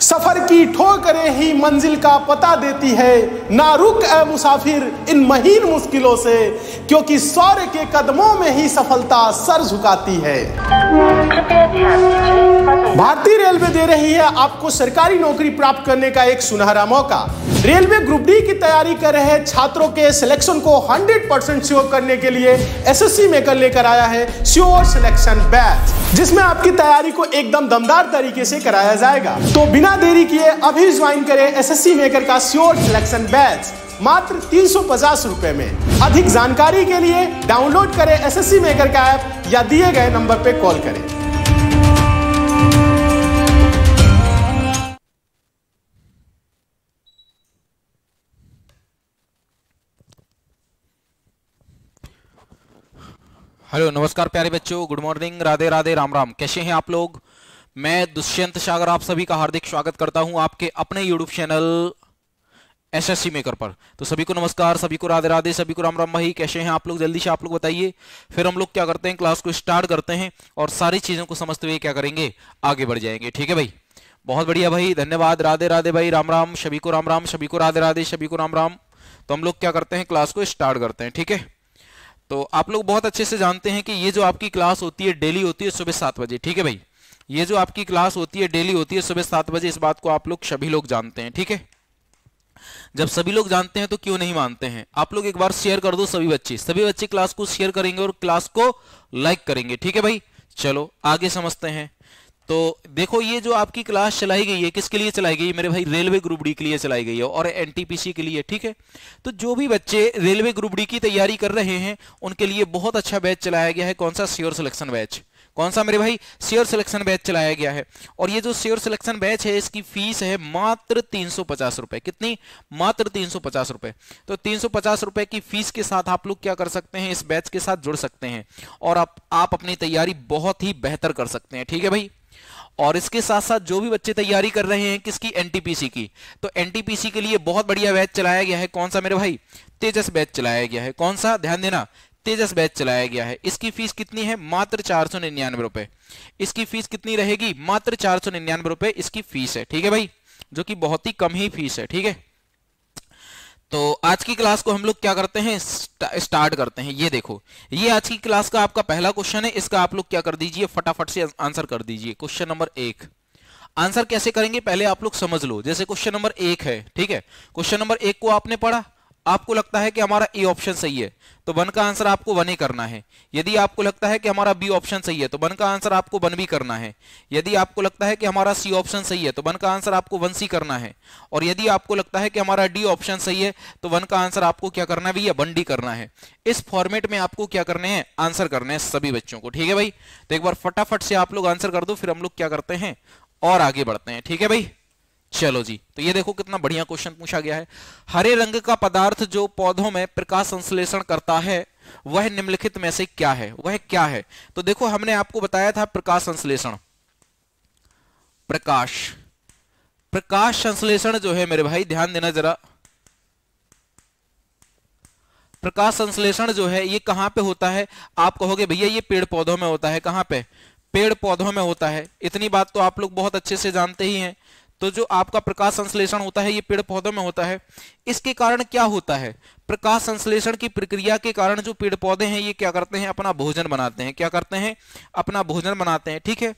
सफर की ठोकरें ही मंजिल का पता देती है, ना रुक ए मुसाफिर इन महीन मुश्किलों से, क्योंकि शौर्य के कदमों में ही सफलता सर झुकाती है। भारतीय रेलवे दे रही है आपको सरकारी नौकरी प्राप्त करने का एक सुनहरा मौका। रेलवे ग्रुप डी की तैयारी कर रहे छात्रों के सिलेक्शन को 100% श्योर करने के लिए एसएससी मेकर लेकर आया है श्योर सिलेक्शन बैच, जिसमें आपकी तैयारी को एकदम दमदार तरीके से कराया जाएगा। तो बिना देरी किए अभी ज्वाइन करें एसएससी मेकर का श्योर सिलेक्शन बैच मात्र 350 रुपए में। अधिक जानकारी के लिए डाउनलोड करें एसएससी मेकर का ऐप या दिए गए नंबर पर कॉल करें। हेलो नमस्कार प्यारे बच्चों, गुड मॉर्निंग, राधे राधे, राम राम। कैसे हैं आप लोग? मैं दुष्यंत सागर आप सभी का हार्दिक स्वागत करता हूं आपके अपने यूट्यूब चैनल एसएससी मेकर पर। तो सभी को नमस्कार, सभी को राधे राधे, सभी को राम राम। भाई कैसे हैं आप लोग? जल्दी से आप लोग बताइए, फिर हम लोग क्या करते हैं, क्लास को स्टार्ट करते हैं और सारी चीजों को समझते हुए क्या करेंगे, आगे बढ़ जाएंगे। ठीक है भाई, बहुत बढ़िया भाई, धन्यवाद। राधे राधे भाई, राम राम, सभी को राम राम, सभी को राधे राधे, सभी को राम राम। तो हम लोग क्या करते हैं, क्लास को स्टार्ट करते हैं। ठीक है, तो आप लोग बहुत अच्छे से जानते हैं कि ये जो आपकी क्लास होती है डेली होती है सुबह 7 बजे। ठीक है भाई, ये जो आपकी क्लास होती है डेली होती है सुबह 7 बजे, इस बात को आप लोग सभी लोग जानते हैं। ठीक है, जब सभी लोग जानते हैं तो क्यों नहीं मानते हैं? आप लोग एक बार शेयर कर दो, सभी बच्चे क्लास को शेयर करेंगे और क्लास को लाइक करेंगे। ठीक है भाई, चलो आगे समझते हैं। तो देखो, ये जो आपकी क्लास चलाई गई है किसके लिए चलाई गई है मेरे भाई? रेलवे ग्रुप डी के लिए चलाई गई है और एनटीपीसी के लिए। ठीक है, तो जो भी बच्चे रेलवे ग्रुप डी की तैयारी कर रहे हैं उनके लिए बहुत अच्छा बैच चलाया गया है। कौन सा? Sure selection batch. कौन सा मेरे भाई? श्योर सिलेक्शन बैच चलाया गया है। और ये जो श्योर सिलेक्शन बैच है इसकी फीस है मात्र 350 रुपए। कितनी? मात्र 350 रुपए। तो 350 रुपए की फीस के साथ आप लोग क्या कर सकते हैं, इस बैच के साथ जुड़ सकते हैं और आप अपनी तैयारी बहुत ही बेहतर कर सकते हैं। ठीक है भाई, और इसके साथ साथ जो भी बच्चे तैयारी कर रहे हैं किसकी? एनटीपीसी की, तो एनटीपीसी के लिए बहुत बढ़िया बैच चलाया गया है। कौन सा मेरे भाई? तेजस बैच चलाया गया है। कौन सा? ध्यान देना, तेजस बैच चलाया गया है। इसकी फीस कितनी है? मात्र 499 रुपए। इसकी फीस कितनी रहेगी? मात्र 499 रुपए इसकी फीस है। ठीक है भाई, जो कि बहुत ही कम ही फीस है। ठीक है, तो आज की क्लास को हम लोग क्या करते हैं, स्टार्ट करते हैं। ये देखो, ये आज की क्लास का आपका पहला क्वेश्चन है, इसका आप लोग क्या कर दीजिए, फटाफट से आंसर कर दीजिए। क्वेश्चन नंबर 1 आंसर कैसे करेंगे पहले आप लोग समझ लो। जैसे क्वेश्चन नंबर 1 है, ठीक है, क्वेश्चन नंबर 1 को आपने पढ़ा, आपको लगता है कि हमारा ए ऑप्शन सही है तो 1 का आंसर आपको 1 ही करना है। यदि आपको लगता है कि हमारा बी ऑप्शन सही है तो 1 का आंसर आपको 1 भी करना है। यदि आपको लगता है कि हमारा सी ऑप्शन सही है तो 1 का आंसर आपको 1 सी करना है। और यदि आपको लगता है कि हमारा डी ऑप्शन सही है तो 1 का आंसर आपको क्या करना है भैया? 1 डी करना है। इस फॉर्मेट में आपको क्या करने हैं, आंसर करने हैं सभी बच्चों को। ठीक है भाई, तो एक बार फटाफट से आप लोग आंसर कर दो, फिर हम लोग क्या करते हैं और आगे बढ़ते हैं। ठीक है भाई, चलो जी। तो ये देखो कितना बढ़िया क्वेश्चन पूछा गया है। हरे रंग का पदार्थ जो पौधों में प्रकाश संश्लेषण करता है वह निम्नलिखित में से क्या है? वह क्या है? तो देखो, हमने आपको बताया था प्रकाश संश्लेषण। प्रकाश संश्लेषण जो है मेरे भाई, ध्यान देना जरा, प्रकाश संश्लेषण जो है ये कहां पे होता है? आप कहोगे भैया ये पेड़ पौधों में होता है। कहां पे? पेड़ पौधों में होता है। इतनी बात तो आप लोग बहुत अच्छे से जानते ही हैं। तो जो आपका प्रकाश संश्लेषण होता है ये पेड़ पौधों में होता है। इसके कारण क्या होता है? प्रकाश संश्लेषण की प्रक्रिया के कारण जो पेड़ पौधे हैं ये क्या करते हैं? अपना भोजन बनाते हैं। क्या करते हैं? अपना भोजन बनाते हैं। ठीक है,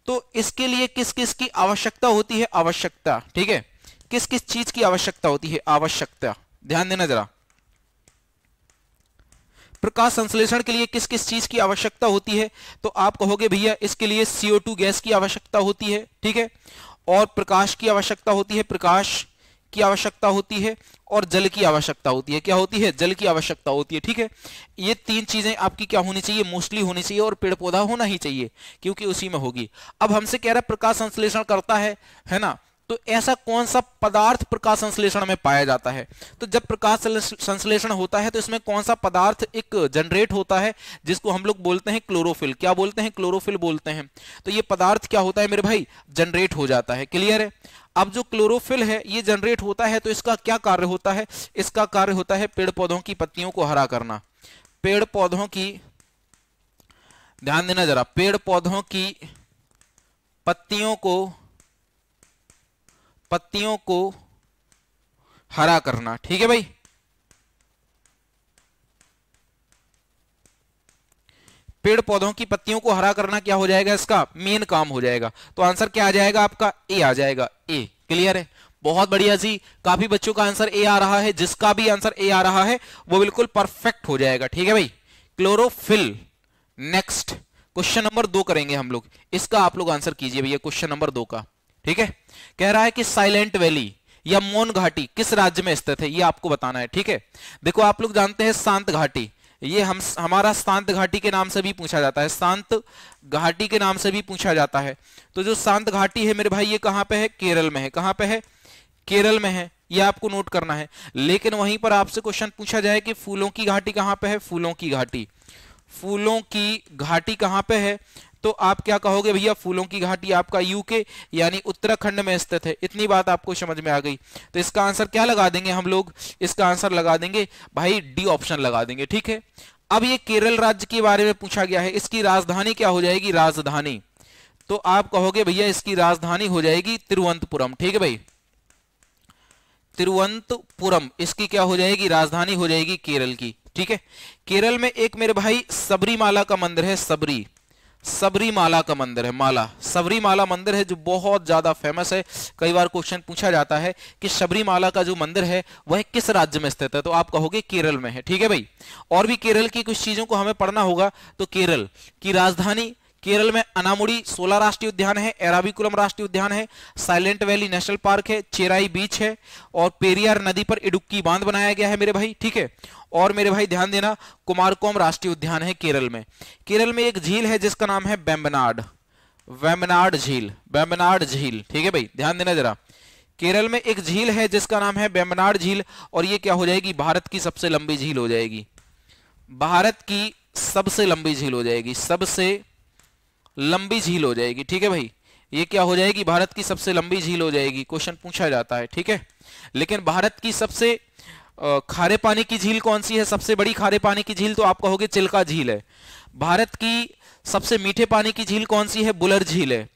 तो इसके लिए किस किस की आवश्यकता होती है? आवश्यकता। ठीक है, किस किस चीज की आवश्यकता होती है? आवश्यकता। ध्यान देना जरा, प्रकाश संश्लेषण के लिए किस किस चीज की आवश्यकता होती है? तो आप कहोगे भैया इसके लिए CO2 गैस की आवश्यकता होती है। ठीक है, और प्रकाश की आवश्यकता होती है, प्रकाश की आवश्यकता होती है, और जल की आवश्यकता होती है। क्या होती है? जल की आवश्यकता होती है। ठीक है, ये 3 चीजें आपकी क्या होनी चाहिए? मोस्टली होनी चाहिए, और पेड़ पौधा होना ही चाहिए क्योंकि उसी में होगी। अब हमसे कह रहा है प्रकाश संश्लेषण करता है ना, तो ऐसा कौन सा पदार्थ प्रकाश संश्लेषण में पाया जाता है? तो जब प्रकाश संश्लेषण होता है तो इसमें कौन सा पदार्थ एक जनरेट होता है जिसको हम लोग बोलते हैं क्लोरोफिल। क्या बोलते हैं? क्लोरोफिल बोलते हैं। तो ये पदार्थ क्या होता है मेरे भाई? जनरेट हो जाता है। क्लियर है? अब जो क्लोरोफिल है ये जनरेट होता है तो इसका क्या कार्य होता है? इसका कार्य होता है पेड़ पौधों की पत्तियों को हरा करना। पेड़ पौधों की, ध्यान देना जरा, पेड़ पौधों की पत्तियों को पत्तियों को हरा करना। ठीक है भाई, पेड़ पौधों की पत्तियों को हरा करना क्या हो जाएगा, इसका मेन काम हो जाएगा। तो आंसर क्या आ जाएगा आपका, ए आ जाएगा। ए क्लियर है, बहुत बढ़िया जी। काफी बच्चों का आंसर ए आ रहा है, जिसका भी आंसर ए आ रहा है वो बिल्कुल परफेक्ट हो जाएगा। ठीक है भाई, क्लोरोफिल। नेक्स्ट क्वेश्चन नंबर 2 करेंगे हम लोग, इसका आप लोग आंसर कीजिए भैया, क्वेश्चन नंबर 2 का। ठीक है, कह रहा है कि साइलेंट वैली या मौन घाटी किस राज्य में स्थित है, ये आपको बताना है। ठीक है, देखो आप लोग जानते हैं शांत घाटी, ये हमारा शांत घाटी के नाम से भी पूछा जाता है, शांत घाटी के नाम से भी पूछा जाता है। तो जो शांत घाटी है मेरे भाई, ये कहां पे है, केरल में है। कहां पे है, केरल में है, ये आपको नोट करना है। लेकिन वहीं पर आपसे क्वेश्चन पूछा जाए कि फूलों की घाटी कहां पे है, फूलों की घाटी, फूलों की घाटी कहां पे है, तो आप क्या कहोगे भैया, फूलों की घाटी आपका यूके यानी उत्तराखंड में स्थित है। इतनी बात आपको समझ में आ गई। तो इसका आंसर क्या लगा देंगे हम लोग, इसका आंसर लगा देंगे भाई डी ऑप्शन लगा देंगे। ठीक है, अब ये केरल राज्य के बारे में पूछा गया है, इसकी राजधानी क्या हो जाएगी, राजधानी, तो आप कहोगे भैया इसकी राजधानी हो जाएगी तिरुवनंतपुरम। ठीक है भाई, तिरुवनंतपुरम इसकी क्या हो जाएगी, राजधानी हो जाएगी केरल की। ठीक है, केरल में एक मेरे भाई सबरीमाला का मंदिर है, सबरीमाला का मंदिर है, सबरीमाला मंदिर है जो बहुत ज्यादा फेमस है। कई बार क्वेश्चन पूछा जाता है कि सबरीमाला का जो मंदिर है वह किस राज्य में स्थित है, तो आप कहोगे केरल में है। ठीक है भाई, और भी केरल की कुछ चीजों को हमें पढ़ना होगा। तो केरल की राजधानी, केरल में अनामुडी 16 राष्ट्रीय उद्यान है, एराविकुलम राष्ट्रीय उद्यान है, साइलेंट वैली नेशनल पार्क है, चेराई बीच है, और पेरियार नदी पर इडुक्की बांध बनाया गया है मेरे भाई। ठीक है, और मेरे भाई ध्यान देना, कुमारकोम राष्ट्रीय उद्यान है केरल में। केरल में एक झील है जिसका नाम है वेम्बनाड झील। ठीक है भाई, ध्यान देना जरा, केरल में एक झील है जिसका नाम है वेम्बनाड झील, और ये क्या हो जाएगी, भारत की सबसे लंबी झील हो जाएगी, भारत की सबसे लंबी झील हो जाएगी, सबसे लंबी झील हो जाएगी। ठीक है भाई, ये क्या हो जाएगी, भारत की सबसे लंबी झील हो जाएगी, क्वेश्चन पूछा जाता है। ठीक है, लेकिन भारत की सबसे खारे पानी की झील कौन सी है, सबसे बड़ी खारे पानी की झील, तो आप कहोगे चिल्का झील है। भारत की सबसे मीठे पानी की झील कौन सी है, बुलर झील है।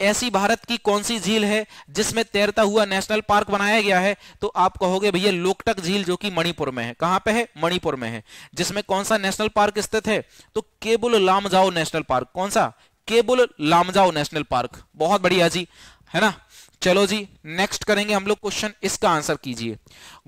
ऐसी भारत की कौन सी झील है जिसमें तैरता हुआ नेशनल पार्क बनाया गया है, तो आप कहोगे भैया लोकटक झील, जो कि मणिपुर में है। कहां पे है, मणिपुर में है। जिसमें कौन सा नेशनल पार्क स्थित है, तो केबुल लामजाओ नेशनल पार्क। कौन सा, केबुल लामजाओ नेशनल पार्क। बहुत बढ़िया जी, है ना। चलो जी, नेक्स्ट करेंगे हम लोग क्वेश्चन, इसका आंसर कीजिए।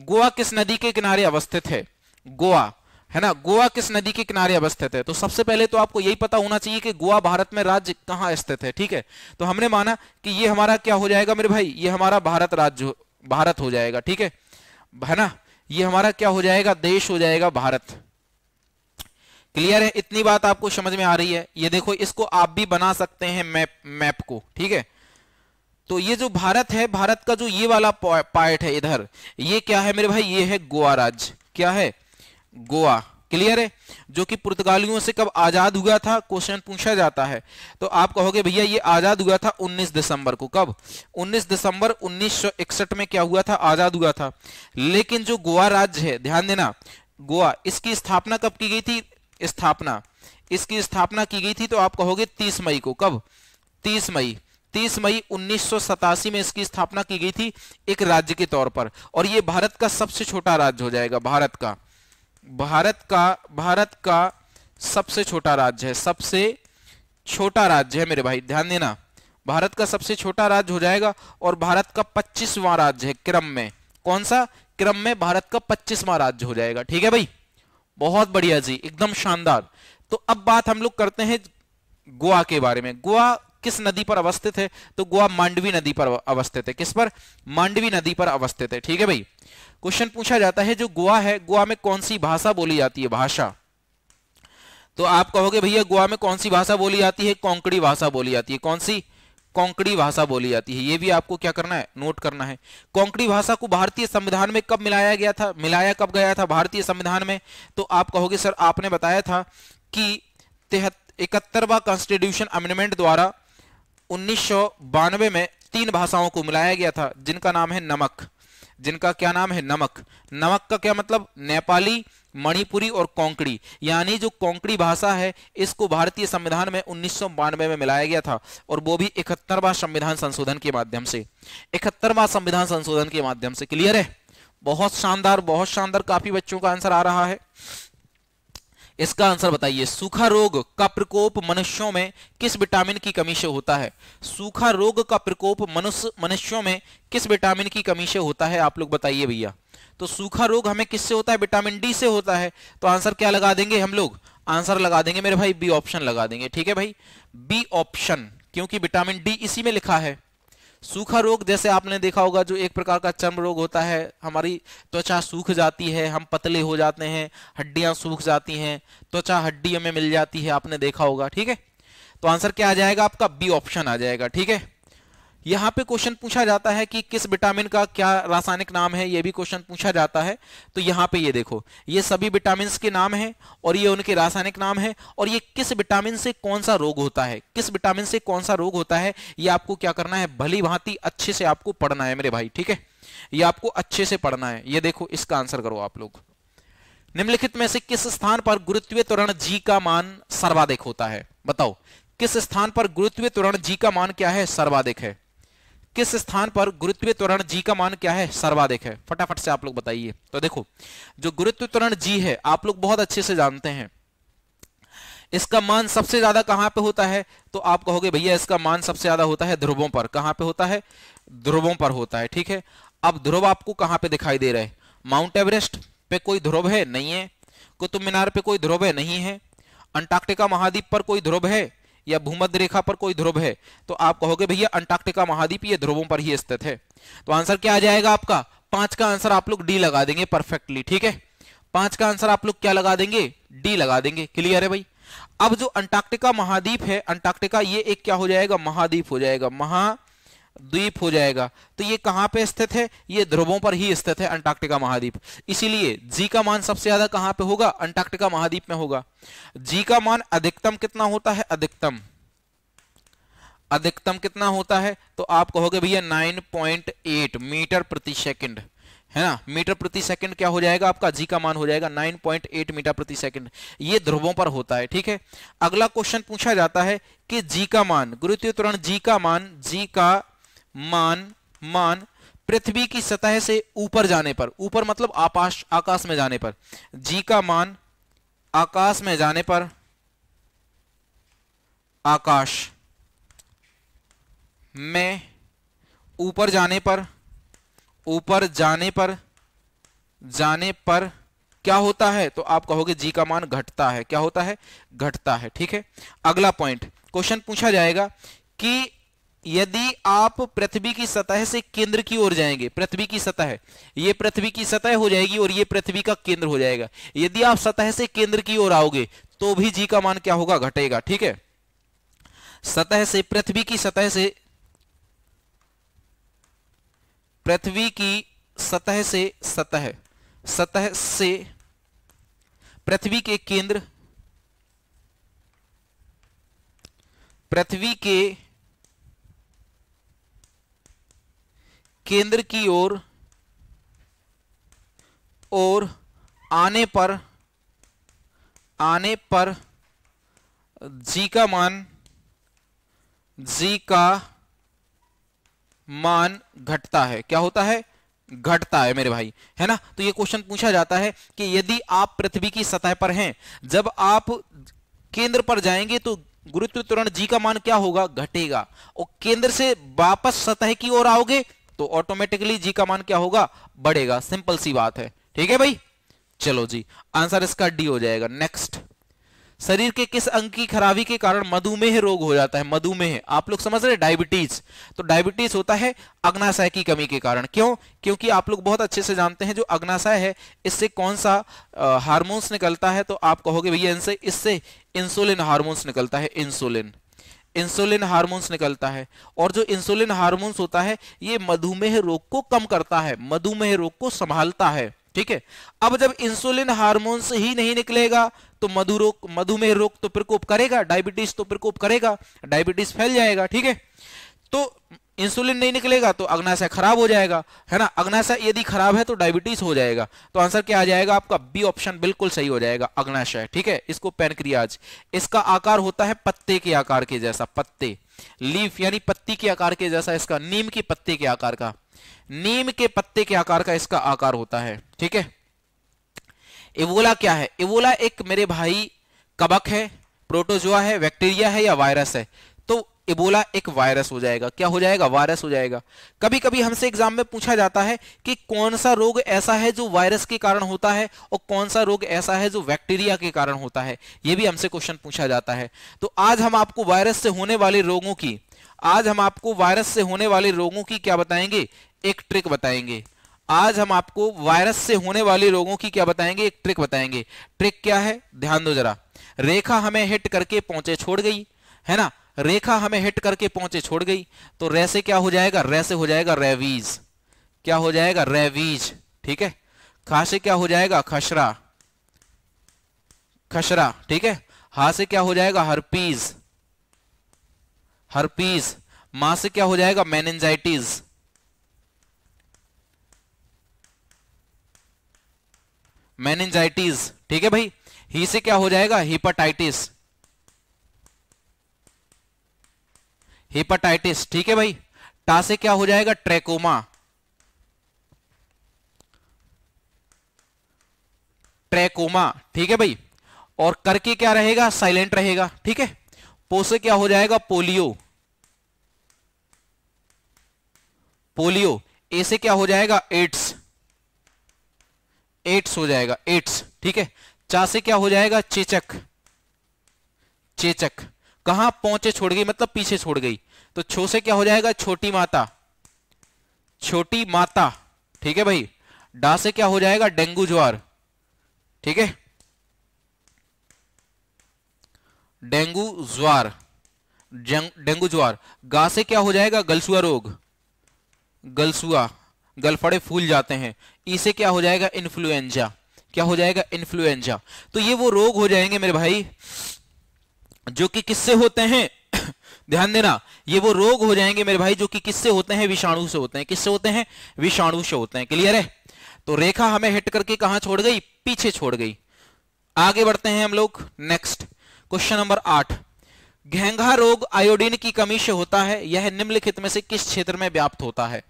गोवा किस नदी के किनारे अवस्थित है, गोवा, है ना, गोवा किस नदी के किनारे अवस्थित है। तो सबसे पहले तो आपको यही पता होना चाहिए कि गोवा भारत में राज्य कहां स्थित है। ठीक है, तो हमने माना कि ये हमारा क्या हो जाएगा मेरे भाई, ये हमारा भारत राज्य, भारत हो जाएगा। ठीक है ना, ये हमारा क्या हो जाएगा, देश हो जाएगा भारत। क्लियर है, इतनी बात आपको समझ में आ रही है। ये देखो, इसको आप भी बना सकते हैं मैप को। ठीक है, तो ये जो भारत है, भारत का जो ये वाला पार्ट है इधर, ये क्या है मेरे भाई, ये है गोवा राज्य। क्या है, गोवा। क्लियर है, जो कि पुर्तगालियों से कब आजाद हुआ था, क्वेश्चन पूछा जाता है। तो आप कहोगे भैया ये आजाद हुआ था 19 दिसंबर को। कब, 19 दिसंबर 1961 में क्या हुआ था, आजाद हुआ था। लेकिन जो गोवा राज्य है, ध्यान देना, गोवा, इसकी स्थापना कब की गई थी, इसकी स्थापना की गई थी, तो आप कहोगे 30 मई को। कब, 30 मई 1987 में इसकी स्थापना की गई थी एक राज्य के तौर पर। और ये भारत का सबसे छोटा राज्य हो जाएगा, भारत का सबसे छोटा राज्य है, सबसे छोटा राज्य है मेरे भाई, ध्यान देना, भारत का सबसे छोटा राज्य हो जाएगा। और भारत का 25वां राज्य है क्रम में। कौन सा, क्रम में भारत का 25वां राज्य हो जाएगा। ठीक है भाई, बहुत बढ़िया जी, एकदम शानदार। तो अब बात हम लोग करते हैं गोवा के बारे में। गोवा किस नदी पर अवस्थित है, तो गोवा मांडवी नदी पर अवस्थित है। किस पर, मांडवी नदी पर अवस्थित है। ठीक है भाई, क्वेश्चन पूछा जाता है जो गोवा है, गोवा में कौन सी भाषा बोली जाती है, भाषा, तो आप कहोगे भैया गोवा में कौन सी भाषा बोली जाती है, कोंकणी भाषा बोली जाती है। कौन सी, कोंकणी भाषा बोली जाती है। ये भी आपको क्या करना है, नोट करना है। कोंकणी भाषा को भारतीय संविधान में कब मिलाया गया था, मिलाया कब गया था भारतीय संविधान में, तो आप कहोगे सर आपने बताया था कि 71वां कॉन्स्टिट्यूशन अमेंडमेंट द्वारा 1992 में 3 भाषाओं को मिलाया गया था, जिनका नाम है नमक, जिनका क्या नाम है, नमक। नमक का क्या मतलब, नेपाली मणिपुरी और कोंकणी, यानी जो कोंकणी भाषा है इसको भारतीय संविधान में 1992 में मिलाया गया था, और वो भी 71वां संविधान संशोधन के माध्यम से, 71वां संविधान संशोधन के माध्यम से। क्लियर है? बहुत शानदार, बहुत शानदार। काफी बच्चों का आंसर आ रहा है। इसका आंसर बताइए, सूखा रोग का प्रकोप मनुष्यों में किस विटामिन की कमी से होता है? सूखा रोग का प्रकोप मनुष्यों में किस विटामिन की कमी से होता है? आप लोग बताइए भैया। तो सूखा रोग हमें किससे होता है? विटामिन डी से होता है। तो आंसर क्या लगा देंगे हम लोग? आंसर लगा देंगे मेरे भाई बी ऑप्शन लगा देंगे। ठीक है भाई, बी ऑप्शन, क्योंकि विटामिन डी इसी में लिखा है। सूखा रोग जैसे आपने देखा होगा, जो एक प्रकार का चर्म रोग होता है, हमारी त्वचा सूख जाती है, हम पतले हो जाते हैं, हड्डियां सूख जाती हैं, त्वचा हड्डियों में मिल जाती है, आपने देखा होगा। ठीक है, तो आंसर क्या आ जाएगा आपका? बी ऑप्शन आ जाएगा। ठीक है, यहां पे क्वेश्चन पूछा जाता है कि किस विटामिन का क्या रासायनिक नाम है, ये भी क्वेश्चन पूछा जाता है। तो यहां पे ये देखो, ये सभी विटामिन के नाम हैं और ये उनके रासायनिक नाम है, और ये किस विटामिन से कौन सा रोग होता है, किस विटामिन से कौन सा रोग होता है, ये आपको क्या करना है? भली भांति अच्छे से आपको पढ़ना है मेरे भाई। ठीक है, ये आपको अच्छे से पढ़ना है। ये देखो, इसका आंसर करो आप लोग। निम्नलिखित में से किस स्थान पर गुरुत्वीय त्वरण जी का मान सर्वाधिक होता है? बताओ, किस स्थान पर गुरुत्वीय त्वरण जी का मान क्या है? सर्वाधिक है। किस स्थान पर गुरुत्वीय त्वरण जी का मान क्या है? सर्वाधिक है। फटाफट से आप लोग बताइए। तो देखो, जो गुरुत्वीय त्वरण जी है आप लोग बहुत अच्छे से जानते हैं, इसका मान सबसे ज्यादा कहां पे होता है? तो आप कहोगे भैया इसका मान सबसे ज्यादा होता है ध्रुवों पर। कहां पे होता है? ध्रुवों पर होता है। ठीक है, अब ध्रुव आपको कहां पे दिखाई दे रहा है? माउंट एवरेस्ट पे कोई ध्रुव है? नहीं है। कुतुब मीनार पे कोई ध्रुव है? नहीं है। अंटार्कटिका महाद्वीप पर कोई ध्रुव है या भूमध्य रेखा पर कोई ध्रुव है? तो आप कहोगे भैया अंटार्कटिका महाद्वीप ये ध्रुवों पर ही स्थित है। तो आंसर क्या आ जाएगा आपका? 5 का आंसर आप लोग डी लगा देंगे परफेक्टली। ठीक है, 5 का आंसर आप लोग क्या लगा देंगे? डी लगा देंगे। क्लियर है भाई? अब जो अंटार्कटिका महाद्वीप है, अंटार्कटिका ये एक क्या हो जाएगा? महाद्वीप हो जाएगा, महाद्वीप हो जाएगा। तो ये कहां पे स्थित है? ये ध्रुवों पर ही स्थित है अंटार्कटिका महाद्वीप। इसीलिए जी का मान सबसे ज्यादा कहां पे होगा? अंटार्कटिका महाद्वीप में होगा। जी का मान अधिकतम कितना होता है? अधिकतम कितना होता है? तो आप कहोगे भैया 9.8 मीटर प्रति सेकंड, है ना? मीटर प्रति सेकंड क्या हो जाएगा आपका? जी का मान हो जाएगा 9.8 मीटर प्रति सेकंड। ये ध्रुवों पर होता है। ठीक है, अगला क्वेश्चन पूछा जाता है कि जी का मान, गुरुत्वीय त्वरण जी का मान पृथ्वी की सतह से ऊपर जाने पर, ऊपर मतलब आकाश में जाने पर, जी का मान आकाश में जाने पर, आकाश में ऊपर जाने पर क्या होता है? तो आप कहोगे जी का मान घटता है। क्या होता है? घटता है। ठीक है, अगला पॉइंट क्वेश्चन पूछा जाएगा कि यदि आप पृथ्वी की सतह से केंद्र की ओर जाएंगे, पृथ्वी की सतह, ये पृथ्वी की सतह हो जाएगी और ये पृथ्वी का केंद्र हो जाएगा। यदि आप सतह से केंद्र की ओर आओगे तो भी जी का मान क्या होगा? घटेगा। ठीक है, सतह से, पृथ्वी की सतह से, पृथ्वी की सतह से, सतह से पृथ्वी के केंद्र, पृथ्वी के केंद्र की ओर आने पर जी का मान घटता है। क्या होता है? घटता है मेरे भाई, है ना? तो ये क्वेश्चन पूछा जाता है कि यदि आप पृथ्वी की सतह पर हैं, जब आप केंद्र पर जाएंगे तो गुरुत्वीय त्वरण जी का मान क्या होगा? घटेगा। और केंद्र से वापस सतह की ओर आओगे तो ऑटोमेटिकली जी का मान क्या होगा? बढ़ेगा। सिंपल सी बात है। ठीक है भाई, चलो जी, आंसर इसका डी हो जाएगा। नेक्स्ट, शरीर के किस अंग की खराबी के कारण मधुमेह रोग हो जाता है? मधुमेह आप लोग समझ रहे, डायबिटीज। तो डायबिटीज होता है अग्नाशय की कमी के कारण। क्यों? क्योंकि आप लोग बहुत अच्छे से जानते हैं जो अग्नाशय है इससे कौन सा हार्मोन्स निकलता है? तो आप कहोगे भैया इससे इंसुलिन हार्मोन्स निकलता है। इंसुलिन हार्मोन्स निकलता है, और जो इंसुलिन हार्मोन्स होता है ये मधुमेह रोग को कम करता है, मधुमेह रोग को संभालता है। ठीक है, अब जब इंसुलिन हार्मोन्स ही नहीं निकलेगा तो मधुमेह रोग तो प्रकोप करेगा, डायबिटीज तो प्रकोप करेगा, डायबिटीज फैल जाएगा। ठीक है, तो इंसुलिन नहीं निकलेगा तो अग्नाशय खराब हो जाएगा, है ना। अग्नाशय यदि खराब है तो डायबिटीज हो जाएगा। तो आंसर क्या आ जाएगा आपका? बी ऑप्शन बिल्कुल सही हो जाएगा, अग्नाशय। ठीक है, इसको पैनक्रियाज। इसका आकार होता है पत्ते के आकार के जैसा, पत्ते, लीफ यानी पत्ती के आकार के जैसा, इसका नीम के पत्ते के आकार का, नीम के पत्ते के आकार का इसका आकार होता है। ठीक है। इबोला क्या है? इबोला एक मेरे भाई कवक है, प्रोटोजोआ है, बैक्टीरिया है या वायरस है? तो इबोला एक वायरस हो जाएगा। क्या हो जाएगा? वायरस हो जाएगा। कभी कभी हमसे एग्जाम में पूछा जाता है कि कौन सा रोग ऐसा है जो वायरस के कारण होता है और कौन सा रोग ऐसा है जो बैक्टीरिया के कारण होता है, यह भी हमसे क्वेश्चन पूछा जाता है। तो आज हम आपको वायरस से होने वाले रोगों की, आज हम आपको वायरस से होने वाले रोगों की क्या बताएंगे? एक ट्रिक बताएंगे। आज हम आपको वायरस से होने वाले रोगों की क्या बताएंगे? एक ट्रिक बताएंगे। ट्रिक क्या है? ध्यान दो जरा। रेखा हमें हिट करके पहुंचे छोड़ गई, है ना। रेखा हमें हिट करके पहुंचे छोड़ गई, तो रे से क्या हो जाएगा? रे से हो जाएगा रेवीज। क्या हो जाएगा? रेवीज। ठीक है। खा से क्या हो जाएगा? खसरा, खसरा। ठीक है। हा से क्या हो जाएगा? Herpes, herpes. मां से क्या हो जाएगा? Meningitis, meningitis. ठीक है भाई। ही से क्या हो जाएगा? Hepatitis, hepatitis. ठीक है भाई। टा से क्या हो जाएगा? Trachoma, trachoma. ठीक है भाई। और करके क्या रहेगा? साइलेंट रहेगा। ठीक है। पो से क्या हो जाएगा? Polio, polio. ए से क्या हो जाएगा? एड्स, एड्स हो जाएगा, एड्स। ठीक है। चा से क्या हो जाएगा? चेचक, चेचक। कहां पहुंचे छोड़ गई मतलब पीछे छोड़ गई। तो छो से क्या हो जाएगा? छोटी माता, छोटी माता। ठीक है भाई। डा से क्या हो जाएगा? डेंगू ज्वार। ठीक है। डेंगू ज्वार, डेंगू ज्वार। गा से क्या हो जाएगा? गलसुआ रोग, गलसुआ, गलफड़े फूल जाते हैं। ई से क्या हो जाएगा? इन्फ्लुएंजा। क्या हो जाएगा? इन्फ्लुएंजा। तो ये वो रोग हो जाएंगे मेरे भाई जो कि किससे होते हैं? ध्यान देना, ये वो रोग हो जाएंगे मेरे भाई जो कि किससे होते हैं? विषाणु से होते हैं। किससे होते हैं? विषाणु से होते हैं। क्लियर है। तो रेखा हमें हिट करके कहां छोड़ गई? पीछे छोड़ गई। आगे बढ़ते हैं हम लोग। Next question number 8। घेंघा रोग आयोडीन की कमी से होता है, यह निम्नलिखित में से किस क्षेत्र में व्याप्त होता है?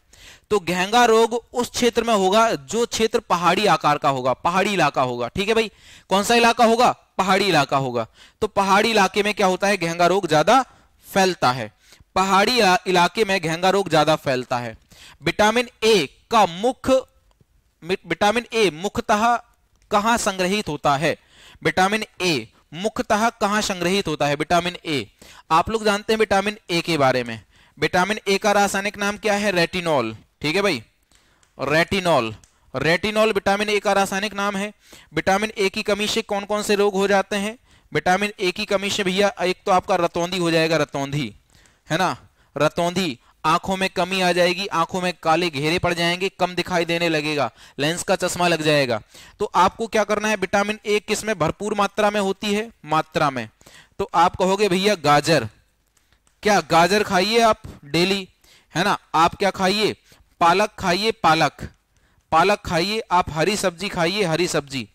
तो घेंघा रोग उस क्षेत्र में होगा जो क्षेत्र पहाड़ी आकार का होगा, पहाड़ी इलाका होगा। ठीक है भाई। कौन सा इलाका होगा? पहाड़ी इलाका होगा। तो पहाड़ी इलाके में क्या होता है? घेंघा रोग ज्यादा फैलता है। पहाड़ी इलाके में घेंघा रोग ज्यादा फैलता है। विटामिन ए का विटामिन ए मुख्यतः कहां संग्रहित होता है? विटामिन ए मुख्यतः कहां संग्रहित होता है? विटामिन ए, आप लोग जानते हैं विटामिन ए के बारे में। विटामिन ए का रासायनिक नाम क्या है? रेटिनॉल। ठीक है भाई, रेटिनॉल। रेटिनॉल विटामिन ए का रासायनिक नाम है। विटामिन ए की कमी से कौन कौन से रोग हो जाते हैं? विटामिन ए की कमी से भैया एक तो आपका रतौंधी हो जाएगा, रतौंधी, है ना। रतौंधी, आंखों में कमी आ जाएगी, आंखों में काले घेरे पड़ जाएंगे, कम दिखाई देने लगेगा, लेंस का चश्मा लग जाएगा। तो आपको क्या करना है? विटामिन ए किस में भरपूर मात्रा में होती है? मात्रा में। तो आप कहोगे भैया गाजर, क्या गाजर खाइए आप डेली, है ना। आप क्या खाइए? पालक खाइए, पालक, पालक खाइए। आप हरी सब्जी खाइए, हरी सब्जी,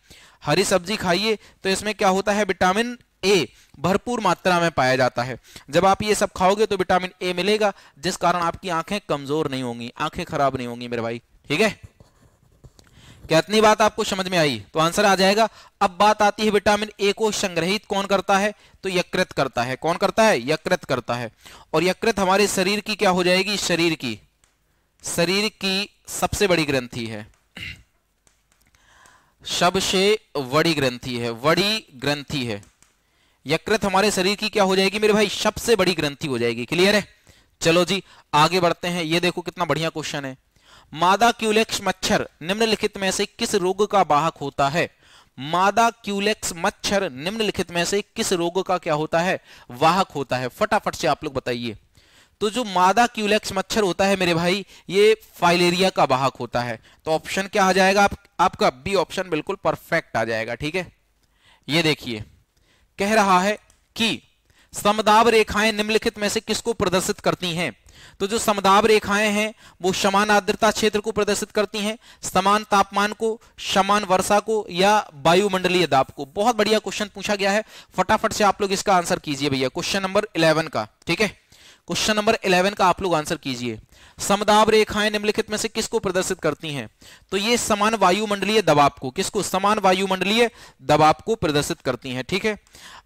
हरी सब्जी खाइए। तो इसमें क्या होता है? विटामिन ए भरपूर मात्रा में पाया जाता है। जब आप ये सब खाओगे तो विटामिन ए मिलेगा, जिस कारण आपकी आंखें कमजोर नहीं होंगी, आंखें खराब नहीं होंगी मेरे भाई। ठीक है, क्या इतनी बात आपको समझ में आई? तो आंसर आ जाएगा। अब बात आती है विटामिन ए को संग्रहित कौन करता है? तो यकृत करता है। कौन करता है? यकृत करता है। और यकृत हमारे शरीर की क्या हो जाएगी? शरीर की सबसे बड़ी ग्रंथि है, सबसे बड़ी ग्रंथि है, बड़ी ग्रंथि है। यकृत हमारे शरीर की क्या हो जाएगी मेरे भाई? सबसे बड़ी ग्रंथि हो जाएगी। क्लियर है। चलो जी आगे बढ़ते हैं। ये देखो कितना बढ़िया क्वेश्चन है। मादा क्यूलेक्स मच्छर निम्नलिखित में से किस रोग का वाहक होता है? मादा क्यूलेक्स मच्छर निम्नलिखित में से किस रोग का क्या होता है? वाहक होता है। फटाफट से आप लोग बताइए। तो जो मादा क्यूलेक्स मच्छर होता है मेरे भाई, ये फाइलेरिया का वाहक होता है। तो ऑप्शन क्या आ जाएगा आपका? बी ऑप्शन बिल्कुल परफेक्ट आ जाएगा। ठीक है। ये देखिए कह रहा है कि समदाब रेखाएं निम्नलिखित में से किसको प्रदर्शित करती हैं? तो जो समदाब रेखाएं हैं वो समान आर्द्रता क्षेत्र को प्रदर्शित करती हैं, समान तापमान को, समान वर्षा को, या वायुमंडलीय दाब को। बहुत बढ़िया क्वेश्चन पूछा गया है, फटाफट से आप लोग इसका आंसर कीजिए भैया, क्वेश्चन नंबर 11 का। ठीक है, क्वेश्चन नंबर 11 का आप लोग आंसर कीजिए। समदाब रेखाएं निम्नलिखित में से किसको प्रदर्शित करती हैं? तो ये समान वायुमंडलीय दबाव को, किसको? समान वायुमंडलीय दबाव को प्रदर्शित करती हैं। ठीक है,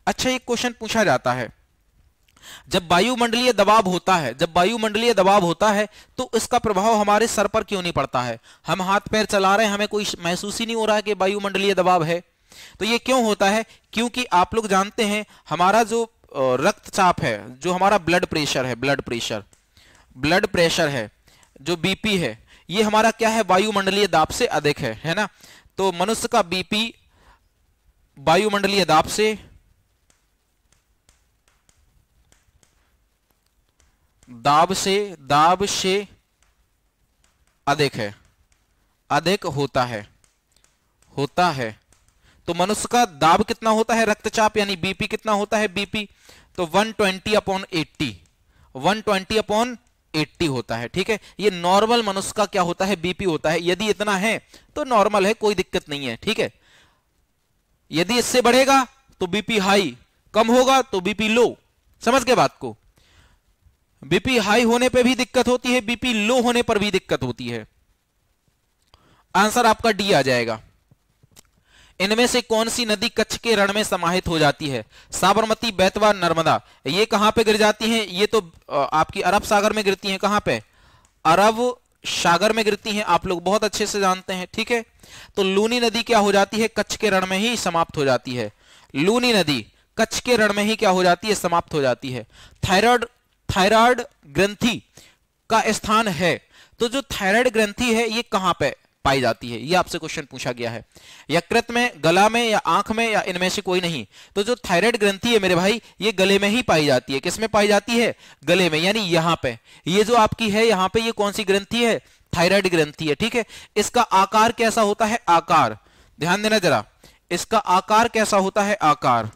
अच्छा एक क्वेश्चन पूछा जाता है, जब वायुमंडलीय दबाव होता है, जब वायुमंडलीय दबाव होता है तो इसका प्रभाव हमारे सर पर क्यों नहीं पड़ता है? हम हाथ पैर चला रहे हैं, हमें कोई महसूस ही नहीं हो रहा है कि वायुमंडलीय दबाव है। तो ये क्यों होता है? क्योंकि आप लोग जानते हैं हमारा जो रक्तचाप है, जो हमारा ब्लड प्रेशर है, ब्लड प्रेशर है, जो बीपी है, ये हमारा क्या है? वायुमंडलीय दाब से अधिक है ना। तो मनुष्य का बीपी वायुमंडलीय दाब से अधिक है, अधिक होता है। तो मनुष्य का दाब कितना होता है? रक्तचाप यानी बीपी कितना होता है? बीपी तो 120/80, 120/80 होता है। ठीक है, ये नॉर्मल मनुष्य का क्या होता है? बीपी होता है। यदि इतना है तो नॉर्मल है, कोई दिक्कत नहीं है। ठीक है, यदि इससे बढ़ेगा तो बीपी हाई, कम होगा तो बीपी लो। समझ गए बात को? बीपी हाई होने पे भी दिक्कत होती है, बीपी लो होने पर भी दिक्कत होती है। आंसर आपका डी आ जाएगा। इनमें से कौन सी नदी कच्छ के रण में समाहित हो जाती है? साबरमती, बेतवा, नर्मदा। ये कहां पे गिर जाती हैं? ये तो आपकी अरब सागर में गिरती हैं। कहां पे? अरब सागर में गिरती हैं, आप लोग बहुत अच्छे से जानते हैं। ठीक है, तो लूनी नदी क्या हो जाती है? कच्छ के रण में ही समाप्त हो जाती है। लूनी नदी कच्छ के रण में ही क्या हो जाती है? समाप्त हो जाती है। थायराइड ग्रंथि का स्थान है, तो जो थायराइड ग्रंथि है ये कहां पे पाई जाती है? ये आपसे क्वेश्चन पूछा गया है। यकृत में, गला में, या आंख में, या इनमें से कोई नहीं। तो जो थायराइड ग्रंथि है मेरे भाई, ये गले में ही पाई जाती है। किस में पाई जाती है? गले में, यानी यहां पे। ये जो आपकी है यहां पे, ये कौन सी ग्रंथि है? थायराइड ग्रंथि है। ठीक है, इसका आकार कैसा होता है? आकार, ध्यान देना जरा, इसका आकार कैसा होता है? आकार।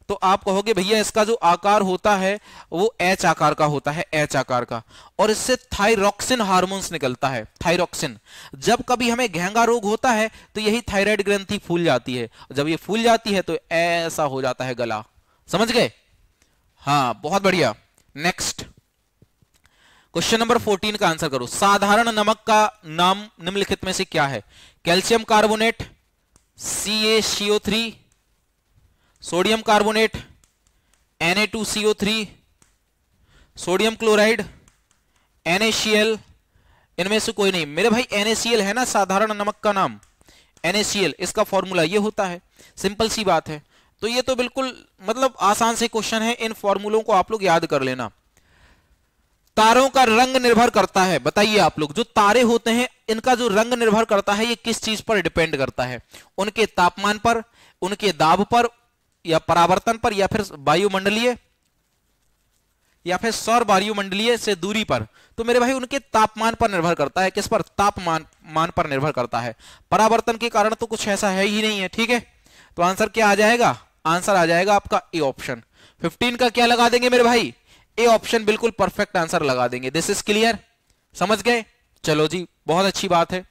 तो आप कहोगे भैया इसका जो आकार होता है वो एच आकार का होता है, एच आकार का, और इससे थायरॉक्सिन हार्मोन्स निकलता है। थायरॉक्सिन, जब कभी हमें घेंगा रोग होता है तो यही थायराइड ग्रंथि फूल जाती है। जब ये फूल जाती है तो ऐसा हो जाता है गला। समझ गए? हाँ, बहुत बढ़िया। नेक्स्ट क्वेश्चन नंबर 14 का आंसर करो। साधारण नमक का नाम निम्नलिखित में से क्या है? Calcium carbonate, CaCO3, sodium carbonate, Na2CO3, sodium chloride, NaCl, इनमें से कोई नहीं। मेरे भाई NaCl है ना साधारण नमक का नाम, NaCl, इसका फॉर्मूला ये होता है। सिंपल सी बात है। तो ये तो बिल्कुल मतलब आसान से क्वेश्चन है, इन फॉर्मूलों को आप लोग याद कर लेना। तारों का रंग निर्भर करता है, बताइए आप लोग, जो तारे होते हैं इनका जो रंग निर्भर करता है ये किस चीज पर डिपेंड करता है? उनके तापमान पर, उनके दाब पर, या परावर्तन पर, या फिर वायुमंडलीय, या फिर सौर वायुमंडलीय से दूरी पर? तो मेरे भाई उनके तापमान पर निर्भर करता है। किस पर? तापमान पर निर्भर करता है। परावर्तन के कारण तो कुछ ऐसा है ही नहीं है। ठीक है, तो आंसर क्या आ जाएगा? आंसर आ जाएगा आपका ए ऑप्शन। 15 का क्या लगा देंगे मेरे भाई? ए ऑप्शन, बिल्कुल परफेक्ट आंसर लगा देंगे। This is clear? समझ गए? चलो जी, बहुत अच्छी बात है।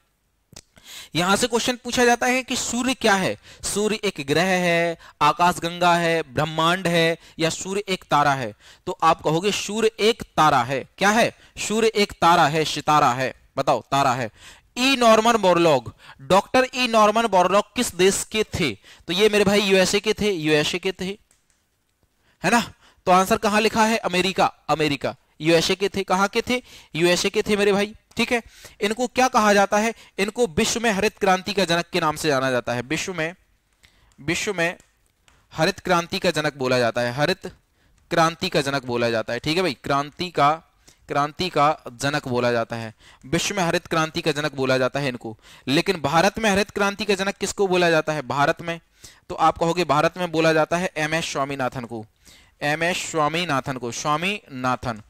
यहां से क्वेश्चन पूछा जाता है कि सूर्य क्या है? सूर्य एक ग्रह है, आकाशगंगा है, ब्रह्मांड है, या सूर्य एक तारा है? तो आप कहोगे सूर्य एक तारा है। क्या है? सूर्य एक तारा है, सितारा है। बताओ, तारा है। ई नॉर्मन बोरलॉग, डॉक्टर ई नॉर्मन बोरलॉग किस देश के थे? तो ये मेरे भाई यूएसए के थे, यूएसए के थे, है ना। तो आंसर कहां लिखा है? America, America. यूएसए के थे, कहां के थे? यूएसए के थे मेरे भाई। ठीक है, इनको क्या कहा जाता है? इनको विश्व में हरित क्रांति का जनक के नाम से जाना जाता है। विश्व में हरित क्रांति का जनक बोला जाता है, हरित क्रांति का जनक बोला जाता है। ठीक है भाई, क्रांति का जनक बोला जाता है, विश्व में हरित क्रांति का जनक बोला जाता है इनको। लेकिन भारत में हरित क्रांति का जनक किसको बोला जाता है? भारत में, तो आप कहोगे भारत में बोला जाता है एमएस स्वामीनाथन को, एमएस स्वामीनाथन को, स्वामीनाथन,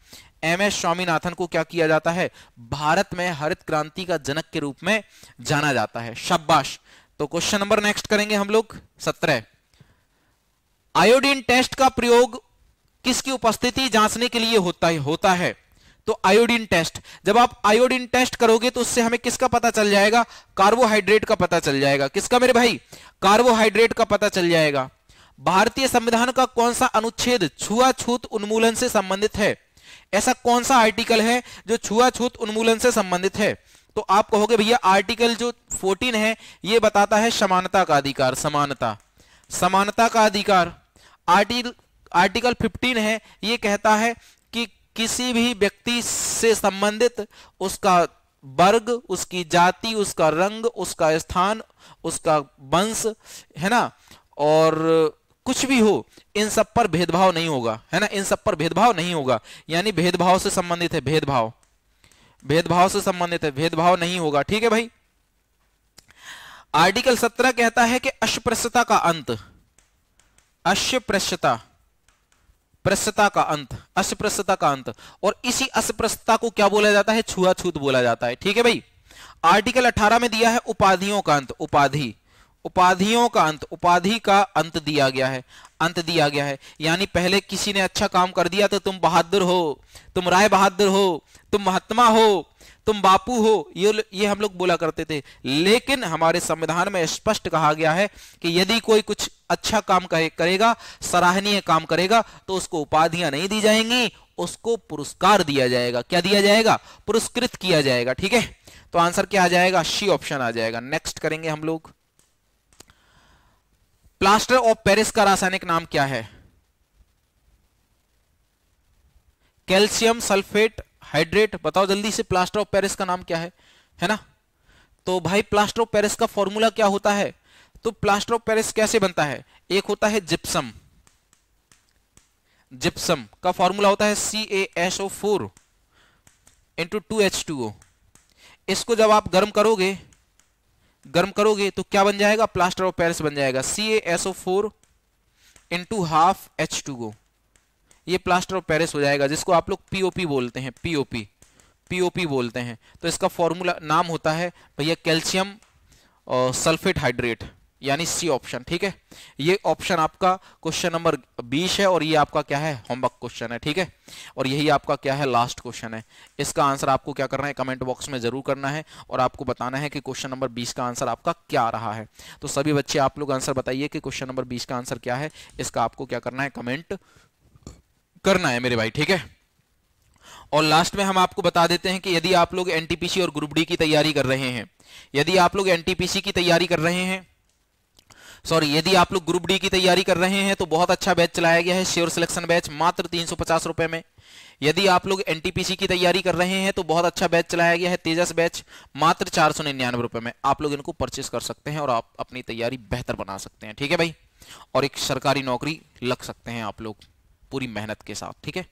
एमएस स्वामीनाथन को क्या किया जाता है? भारत में हरित क्रांति का जनक के रूप में जाना जाता है। शाबाश। तो क्वेश्चन नंबर नेक्स्ट करेंगे हम लोग 17। आयोडीन टेस्ट का प्रयोग किसकी उपस्थिति जांचने के लिए होता है? तो आयोडीन टेस्ट। जब आप आयोडीन टेस्ट करोगे तो उससे हमें किसका पता चल जाएगा? कार्बोहाइड्रेट का पता चल जाएगा। किसका मेरे भाई? कार्बोहाइड्रेट का पता चल जाएगा। भारतीय संविधान का कौन सा अनुच्छेद छुआछूत उन्मूलन से संबंधित है? ऐसा कौन सा आर्टिकल है जो छुआछूत उन्मूलन से संबंधित है? तो आप कहोगे भैया आर्टिकल जो 14 है ये बताता है समानता का अधिकार, समानता का अधिकार। आर्टिकल 15 है, ये कहता है कि किसी भी व्यक्ति से संबंधित उसका वर्ग, उसकी जाति, उसका रंग, उसका स्थान, उसका वंश, है ना, और कुछ भी हो, इन सब पर भेदभाव नहीं होगा, है ना, इन सब पर भेदभाव नहीं होगा। यानी भेदभाव से संबंधित है, भेदभाव से संबंधित है, भेदभाव नहीं होगा। ठीक है भाई। आर्टिकल 17 कहता है कि अस्पृश्यता का अंत, अस्पृश्यता का अंत, और इसी अस्पृश्यता को क्या बोला जाता है? छुआछूत बोला जाता है। ठीक है भाई। आर्टिकल 18 में दिया है उपाधियों का अंत, उपाधियों का अंत, उपाधि का अंत दिया गया है, यानी पहले किसी ने अच्छा काम कर दिया तो तुम बहादुर हो, तुम राय बहादुर हो, तुम महात्मा हो, तुम बापू हो, ये हम लोग बोला करते थे। लेकिन हमारे संविधान में स्पष्ट कहा गया है कि यदि कोई कुछ अच्छा काम करेगा, सराहनीय काम करेगा, तो उसको उपाधियां नहीं दी जाएंगी, उसको पुरस्कार दिया जाएगा। क्या दिया जाएगा? पुरस्कृत किया जाएगा। ठीक है। तो आंसर क्या आ जाएगा? सी ऑप्शन आ जाएगा। नेक्स्ट करेंगे हम लोग। प्लास्टर ऑफ पेरिस का रासायनिक नाम क्या है? Calcium sulphate hydrate. बताओ जल्दी से, प्लास्टर ऑफ पेरिस का नाम क्या है ना? तो भाई प्लास्टर ऑफ पेरिस का फॉर्मूला क्या होता है? तो प्लास्टर ऑफ पेरिस कैसे बनता है? एक होता है जिप्सम, जिप्सम का फॉर्मूला होता है CaSO4 × 2H2O। इसको जब आप गर्म करोगे तो क्या बन जाएगा? प्लास्टर ऑफ पेरिस बन जाएगा, CaSO4 × 12H2O। ये प्लास्टर ऑफ पेरिस हो जाएगा, जिसको आप लोग POP बोलते हैं, POP बोलते हैं। तो इसका फॉर्मूला नाम होता है भैया कैल्शियम सल्फेट हाइड्रेट, यानी सी ऑप्शन। ठीक है। ये ऑप्शन आपका क्वेश्चन नंबर 20 है, और ये आपका क्या है? होमवर्क क्वेश्चन है। ठीक है। और यही आपका क्या है? लास्ट क्वेश्चन है। इसका आंसर आपको क्या करना है? कमेंट बॉक्स में जरूर करना है, और आपको बताना है कि क्वेश्चन नंबर 20 का आंसर आपका क्या रहा है। तो सभी बच्चे आप लोग आंसर बताइए कि क्वेश्चन नंबर 20 का आंसर क्या है। इसका आपको क्या करना है? कमेंट करना है मेरे भाई। ठीक है। और लास्ट में हम आपको बता देते हैं कि यदि आप लोग एनटीपीसी और ग्रुप डी की तैयारी कर रहे हैं, यदि आप लोग एनटीपीसी की तैयारी कर रहे हैं, यदि आप लोग ग्रुप डी की तैयारी कर रहे हैं, तो बहुत अच्छा बैच चलाया गया है, श्योर सिलेक्शन बैच, मात्र 350 रुपए में। यदि आप लोग एनटीपीसी की तैयारी कर रहे हैं तो बहुत अच्छा बैच चलाया गया है, तेजस बैच, मात्र 499 रुपए में। आप लोग इनको परचेस कर सकते हैं और आप अपनी तैयारी बेहतर बना सकते हैं। ठीक है भाई। और एक सरकारी नौकरी लग सकते हैं आप लोग पूरी मेहनत के साथ। ठीक है।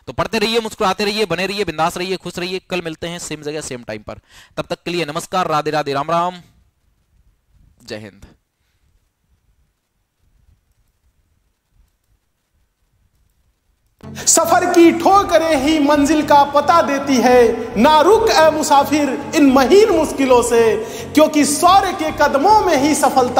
तो पढ़ते रहिए, मुस्कुराते रहिए, बने रहिए, बिंदास रहिए, खुश रहिए। कल मिलते हैं सेम जगह सेम टाइम पर। तब तक के लिए नमस्कार, राधे राधे, राम राम, जय हिंद। सफर की ठोकरें ही मंजिल का पता देती है, ना रुक ए मुसाफिर इन महीन मुश्किलों से, क्योंकि शौर्य के कदमों में ही सफलता